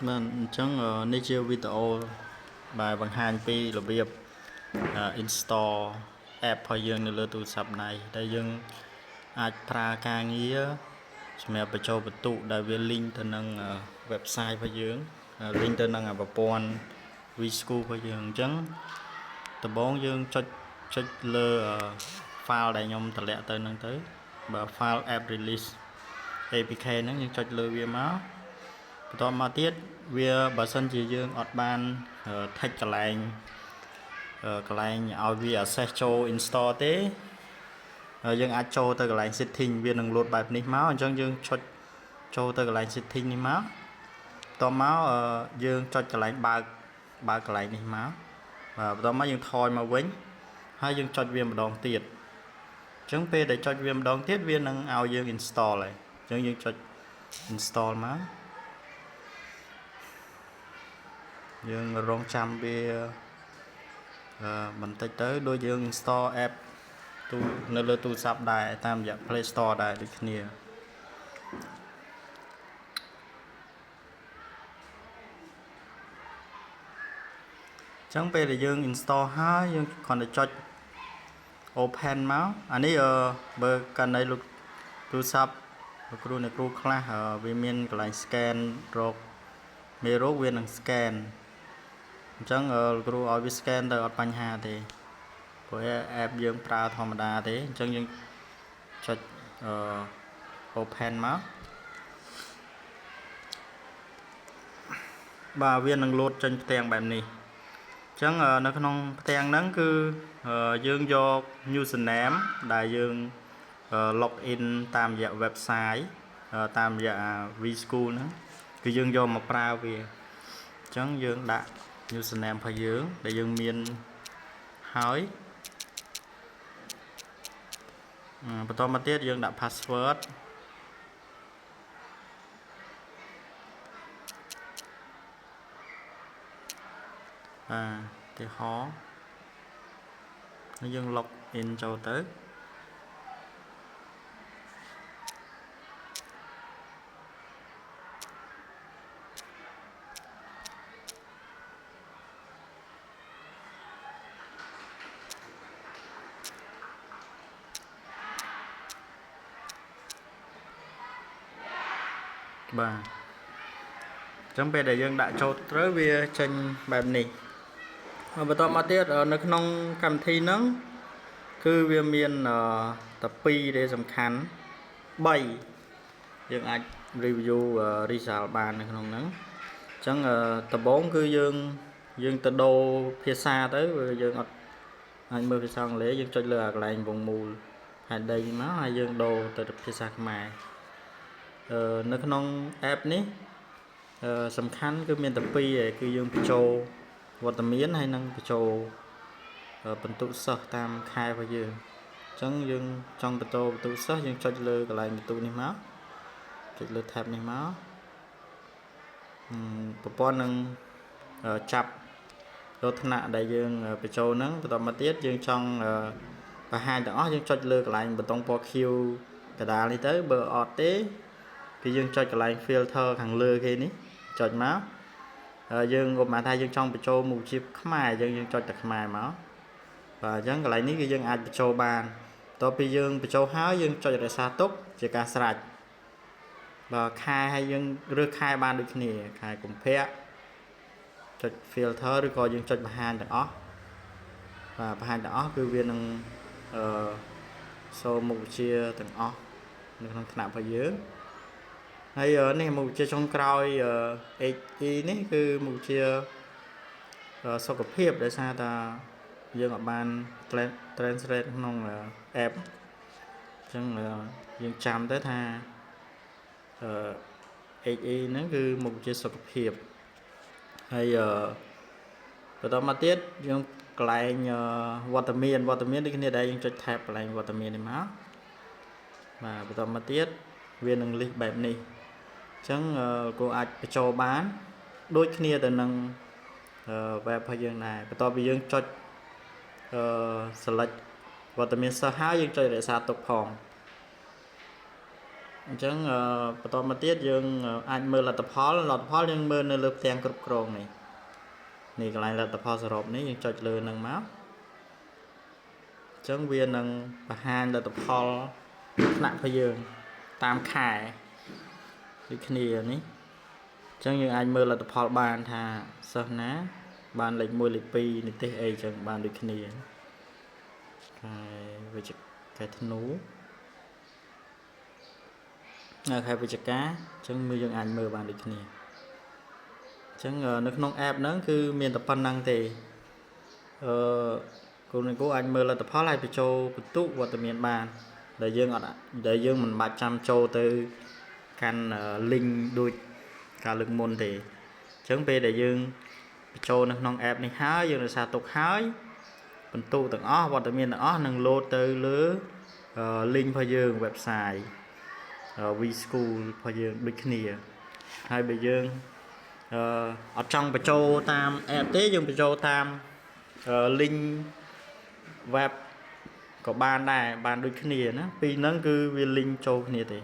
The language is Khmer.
mình chẳng này chưa video bài bằng hai pi là việc install app របស់យើងនៅលើទូរស័ព្ទដៃដែលយើងអាចប្រើការងារសម្រាប់បញ្ចូលបន្ទុកដែលវា link ទៅនឹង website របស់យើង link ទៅនឹងប្រព័ន្ធ vSchool របស់យើងអញ្ចឹងដំបូងយើងចុចលើ file ដែលខ្ញុំតម្លាក់ទៅហ្នឹងទៅបើ file app release APK ហ្នឹងយើងចុចលើវាមកបន្តមកទៀតវាបើសិនជាយើងអត់បាន tag កន្លែងឲ្យវា access ចូល install ទេយើងអាចចូលទៅកន្លែង setting វានឹង load បែបនេះមកអញ្ចឹងយើងចុចចូលទៅកន្លែង setting នេះមកបន្តមកយើងចុចកន្លែងបើកកន្លែងនេះមកបន្តមកយើងថយមកវិញហើយយើងចុចវាម្ដងទៀតអញ្ចឹងពេលដែលចុចវាម្ដងទៀតវានឹងឲ្យយើង install ហើយអញ្ចឹងយើងចុច install មកយើងរងចាំវាបន្តិចទៅដូចយើង install app នៅលើទូរស័ព្ទដែរតាមរយៈ Play Store ដែរដូចគ្នាចឹងពេលដែលយើង install ហើយយើងគ្រាន់តែចុច open មកអានេះបើកាន់នៅលោកទូរស័ព្ទលោកគ្រូអ្នកគ្រូខ្លះវាមានកន្លែង scan រកមេរោគវានឹង scan អញ្ចឹងលោកគ្រូឲ្យវា scan ទៅអត់បញ្ហាទេព្រោះ app យើងប្រើធម្មតាទេអញ្ចឹងយើងចុចopen មកបាទវានឹង load ចេញផ្ទាំងបែបនេះអញ្ចឹងនៅក្នុងផ្ទាំងហ្នឹងគឺយើងយក username ដែលយើង log in តាមរយៈ website តាមរយៈ vSchool ហ្នឹងគឺយើងយកមកប្រើវាអញ្ចឹងយើងដាក់ username របស់យើងដែលយើងមានហើយបន្តមកទៀតយើងដាក់ password ឧទាហរណ៍ហើយយើង log in ចូលទៅបាទអញ្ចឹងពេលដែលយើងដាក់ចូលត្រូវវាចេញបែបនេះបន្តមកទៀតនៅក្នុងកម្មវិធីហ្នឹងគឺវាមានតែ2ដែលសំខាន់3យើងអាច review result បាននៅក្នុងហ្នឹងអញ្ចឹងដំបូងគឺយើងទៅដូរភាសាទៅយើងអត់អាចមើលភាសាអង់គ្លេសយើងចុចលើកន្លែងវងមូលហេតុដីមកហើយយើងដូរទៅភាសាខ្មែរនៅក្នុង app នេះសំខាន់គឺមានតែ2ឯងគឺយើងបញ្ចូលវត្តមានហើយនឹងបញ្ចូលបន្ទុកសិស្សតាមខែរបស់យើងអញ្ចឹងយើងចង់បញ្ចូលបន្ទុកសិស្សយើងចុចលើកន្លែងបន្ទុកនេះមកចុចលើ tab នេះមកប្រព័ន្ធនឹងចាប់យកថ្នាក់ដែលយើងបញ្ចូលហ្នឹងបន្តមកទៀតយើងចង់បង្ហាញទាំងអស់យើងចុចលើកន្លែងប៊ូតុងពណ៌ខៀវកណ្ដាលនេះទៅបើអត់ទេគឺយើងចុចកន្លែង filter ខាងលើគេនេះចុចមកយើងឧបមាថាយើងចង់បញ្ចូលមុខវិជ្ជាខ្មែរយើងចុចតែខ្មែរមកបាទអញ្ចឹងកន្លែងនេះគឺយើងអាចបញ្ចូលបានបន្ទាប់ពីយើងបញ្ចូលហើយយើងចុចរក្សាទុកជាការស្រេចបាទខែហើយយើងរើសខែបានដូចគ្នាខែកុម្ភៈចុច filter ឬក៏យើងចុចបង្ហាញទាំងអស់បាទបង្ហាញទាំងអស់គឺវានឹងចូលមុខវិជ្ជាទាំងអស់នៅក្នុងថ្នាក់របស់យើងហើយនេះមុខវិជ្ជាចុងក្រោយ HE នេះគឺមុខវិជ្ជាសុខភាពដោយសារតែយើងអត់បាន translate ក្នុង app អញ្ចឹងយើងចាំទៅថាHE ហ្នឹងគឺមុខវិជ្ជាសុខភាពហើយបន្តមកទៀតយើងកន្លែងវត្តមានដូចគ្នាដែរយើងចុច tab កន្លែងវត្តមាននេះមកបាទបន្តមកទៀតវានឹង list បែបនេះអញ្ចឹងគួរអាចបញ្ចូលបានដូចគ្នាទៅនឹង web របស់យើងដែរបន្ទាប់ពីយើងចុចselect វត្តមានសិស្សហើយយើងចុចរក្សាទុកផង ចឹងបន្តមកទៀតយើងអាចមើលលទ្ធផលយើងមើលនៅលើផ្ទាំងគ្រប់គ្រងនេះកន្លែងលទ្ធផលសរុបនេះយើងចុចលើនឹងមកចឹងវានឹងបង្ហាញលទ្ធផលថ្នាក់របស់យើងតាមខែដូចគ្នានេះចឹងយើងអាចមើលលទ្ធផលបានថាសិស្សណាបានលេខ1លេខ2និទេសអីចឹងបានដូចគ្នាខែវិច្ឆិកាធ្នូខែវិច្ឆិកាចឹងយើងអាចមើលបានដូចគ្នាចឹងនៅក្នុង app ហ្នឹងគឺមានតែប៉ុណ្្នឹងទេគូអាចមើលលទ្ធផលហើយបញ្ចូលបន្ទុកវត្តមានបានដែលយើងមិនបាច់ចាំចូលទៅកាន់ link ដូចកាលលើកមុនទេអញ្ចឹងពេលដែលយើងបញ្ចូលនៅក្នុង app នេះហើយយើងរក្សាទុកហើយបន្ទុកទាំងអស់វត្តមានទាំងអស់នឹង load ទៅលើ link របស់យើង website vSchool របស់យើងដូចគ្នាហើយបើយើងអត់ចង់បញ្ចូលតាម app ទេយើងបញ្ចូលតាម link web ក៏បានដែរបានដូចគ្នាណាពីរហ្នឹងគឺវា link ចូលគ្នាទេ